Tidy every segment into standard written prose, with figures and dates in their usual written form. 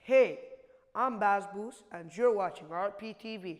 Hey, I'm Baz Boos, and you're watching RPTV.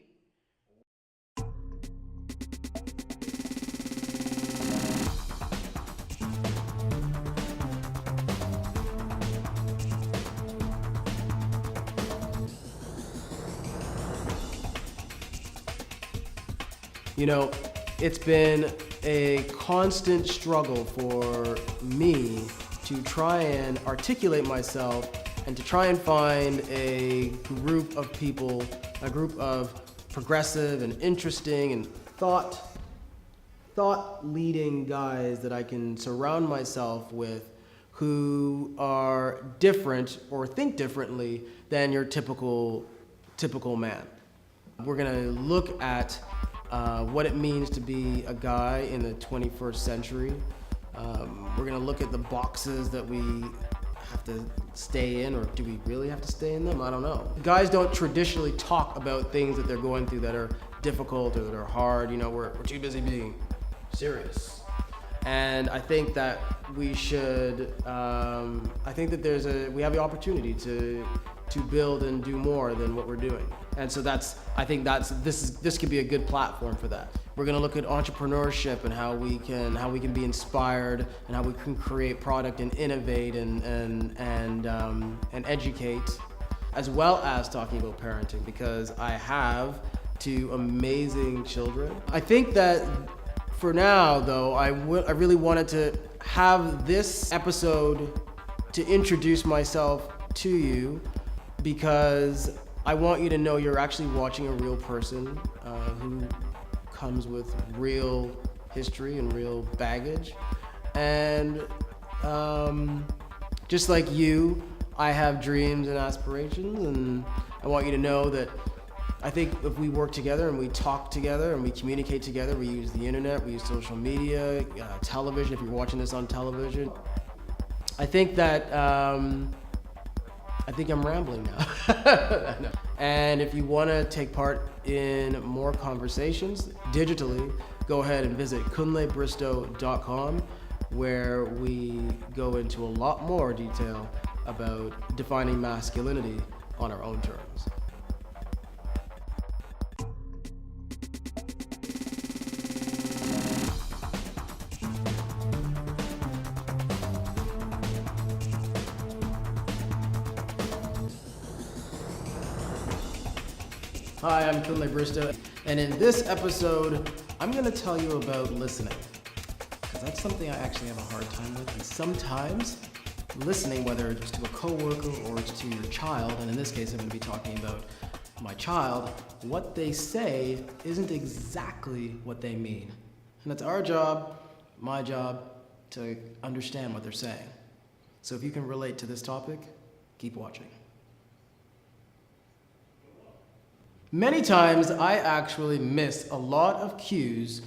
You know, it's been a constant struggle for me to try and articulate myself and to try and find a group of people, a group of progressive and interesting and thought-leading guys that I can surround myself with who are different or think differently than your typical man. We're gonna look at what it means to be a guy in the 21st century. We're gonna look at the boxes that we have to stay in, or do we really have to stay in them? I don't know. Guys don't traditionally talk about things that they're going through that are difficult or that are hard. You know, we're too busy being serious. And I think that we should, I think that we have the opportunity to build and do more than what we're doing. And so this could be a good platform for that. We're gonna look at entrepreneurship and how we can be inspired and how we can create product and innovate and educate, as well as talking about parenting, because I have two amazing children. I think that for now, though, I really wanted to have this episode to introduce myself to you, because I want you to know you're actually watching a real person who comes with real history and real baggage. And just like you, I have dreams and aspirations, and I want you to know that I think if we work together and we talk together and we communicate together, we use the internet, we use social media, television, if you're watching this on television. I think that, I think I'm rambling now. And if you want to take part in more conversations digitally, go ahead and visit kunlebristow.com, where we go into a lot more detail about defining masculinity on our own terms. Hi, I'm Kunle Bristow, and in this episode, I'm going to tell you about listening, because that's something I actually have a hard time with. And sometimes listening, whether it's to a coworker or it's to your child, and in this case I'm going to be talking about my child, what they say isn't exactly what they mean. And it's our job, my job, to understand what they're saying. So if you can relate to this topic, keep watching. Many times I actually miss a lot of cues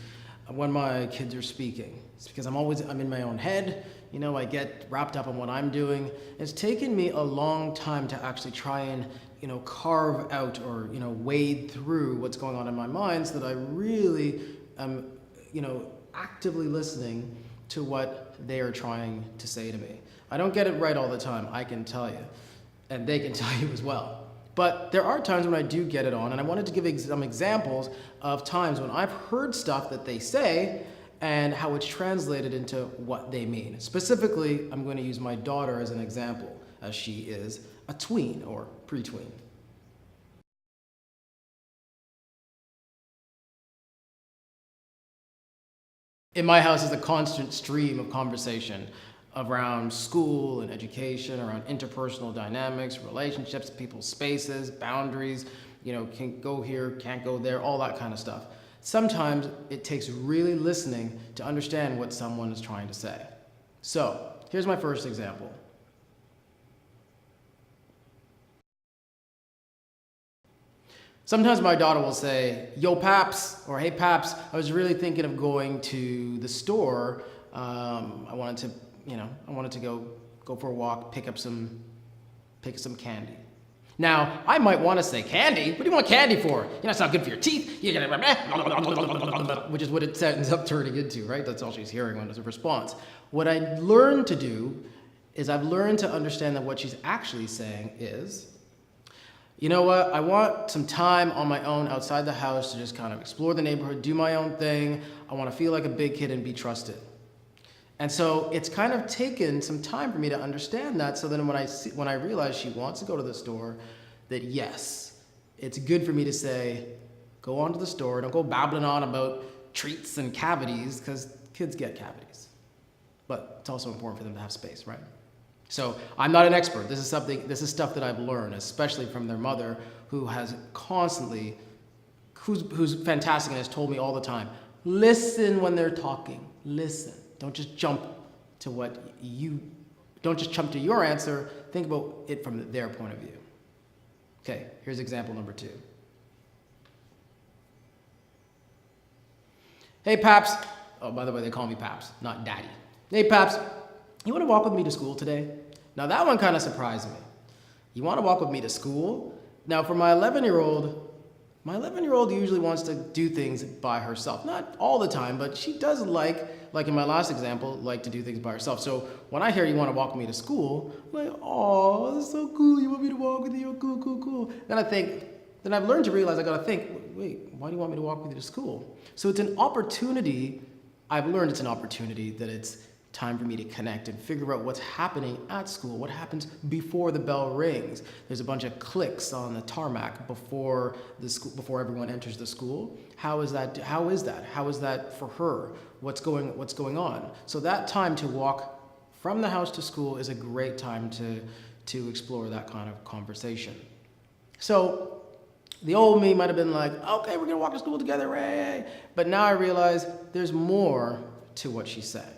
when my kids are speaking. It's because I'm in my own head, you know, I get wrapped up in what I'm doing. It's taken me a long time to actually try and, you know, carve out or, you know, wade through what's going on in my mind so that I really am, you know, actively listening to what they are trying to say to me. I don't get it right all the time, I can tell you, and they can tell you as well. But there are times when I do get it on, and I wanted to give some examples of times when I've heard stuff that they say and how it's translated into what they mean. Specifically, I'm going to use my daughter as an example, as she is a tween or pre-tween. In my house is a constant stream of conversation around school and education, around interpersonal dynamics, relationships, people's spaces, boundaries, you know, can go here, can't go there, all that kind of stuff. Sometimes it takes really listening to understand what someone is trying to say. So, here's my first example. Sometimes my daughter will say, "Yo, Paps," or "Hey, Paps, I was really thinking of going to the store. I wanted to go for a walk, pick up some candy." Now, I might want to say, "Candy? What do you want candy for? You know, it's not good for your teeth." Which is what it ends up turning into, right? That's all she's hearing when it's a response. What I learned to do is I've learned to understand that what she's actually saying is, you know what, I want some time on my own outside the house to just kind of explore the neighborhood, do my own thing. I want to feel like a big kid and be trusted. And so it's kind of taken some time for me to understand that. So then when I realize she wants to go to the store, that yes, it's good for me to say, go on to the store. Don't go babbling on about treats and cavities, because kids get cavities. But it's also important for them to have space, right? So I'm not an expert. This is stuff that I've learned, especially from their mother, who has constantly, who's fantastic and has told me all the time, listen when they're talking. Listen. Don't just jump to your answer. Think about it from their point of view. Okay, here's example number 2. Hey, Paps. Oh, by the way, they call me Paps, not Daddy. Hey, Paps, you want to walk with me to school today? Now, that one kind of surprised me. You want to walk with me to school? Now, for my 11-year-old usually wants to do things by herself. Not all the time, but she does like in my last example, like to do things by herself. So when I hear you want to walk with me to school, I'm like, oh, that's so cool. You want me to walk with you? Cool, cool, cool. Then I've learned to realize I got to think, wait, why do you want me to walk with you to school? So it's an opportunity. I've learned it's an opportunity that it's time for me to connect and figure out what's happening at school, what happens before the bell rings. There's a bunch of clicks on the tarmac before everyone enters the school. How is that? How is that for her? What's going on? So that time to walk from the house to school is a great time to explore that kind of conversation. So the old me might have been like, okay, we're gonna walk to school together, Ray. But now I realize there's more to what she said.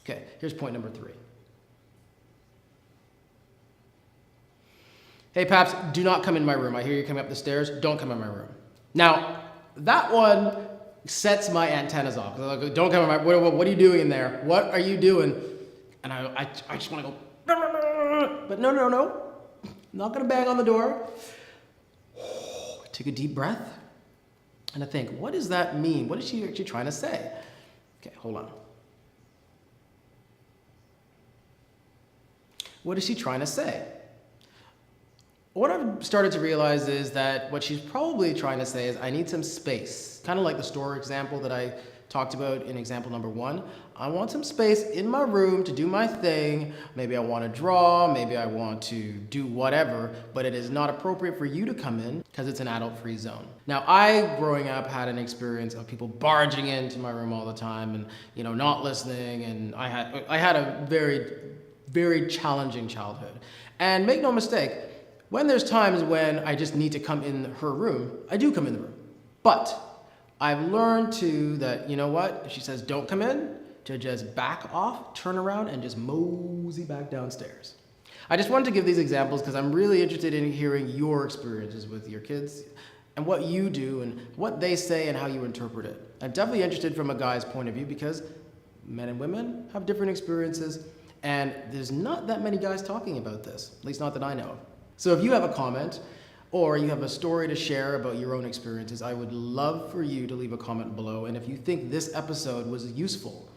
Okay, here's point number 3. Hey, Paps, do not come in my room. I hear you coming up the stairs. Don't come in my room. Now, that one sets my antennas off. Like, don't come in my room. What are you doing in there? What are you doing? And I just want to go, but no. I'm not going to bang on the door. Take a deep breath. And I think, what does that mean? What is she actually trying to say? Okay, hold on. What is she trying to say? What I've started to realize is that what she's probably trying to say is, I need some space. Kind of like the store example that I talked about in example number 1. I want some space in my room to do my thing. Maybe I want to draw, maybe I want to do whatever, but it is not appropriate for you to come in because it's an adult-free zone. Now, I, growing up, had an experience of people barging into my room all the time and, not listening, and I had a very challenging childhood. And make no mistake, when there's times when I just need to come in her room, I do come in the room. But I've learned that, you know what, if she says don't come in, to just back off, turn around, and just mosey back downstairs. I just wanted to give these examples because I'm really interested in hearing your experiences with your kids and what you do and what they say and how you interpret it. I'm definitely interested from a guy's point of view because men and women have different experiences. And there's not that many guys talking about this, at least not that I know of. So if you have a comment or you have a story to share about your own experiences, I would love for you to leave a comment below. And if you think this episode was useful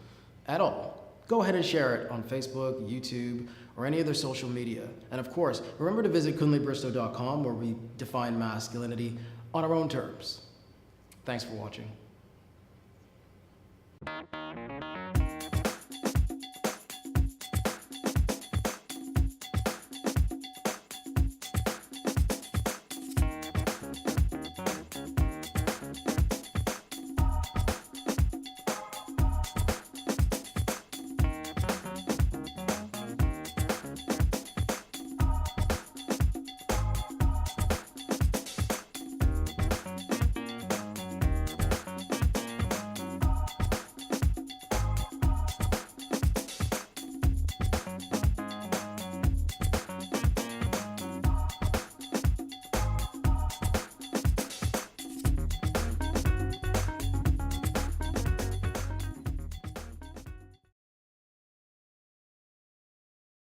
at all, go ahead and share it on Facebook, YouTube, or any other social media. And of course, remember to visit kunlebristow.com where we define masculinity on our own terms. Thanks for watching.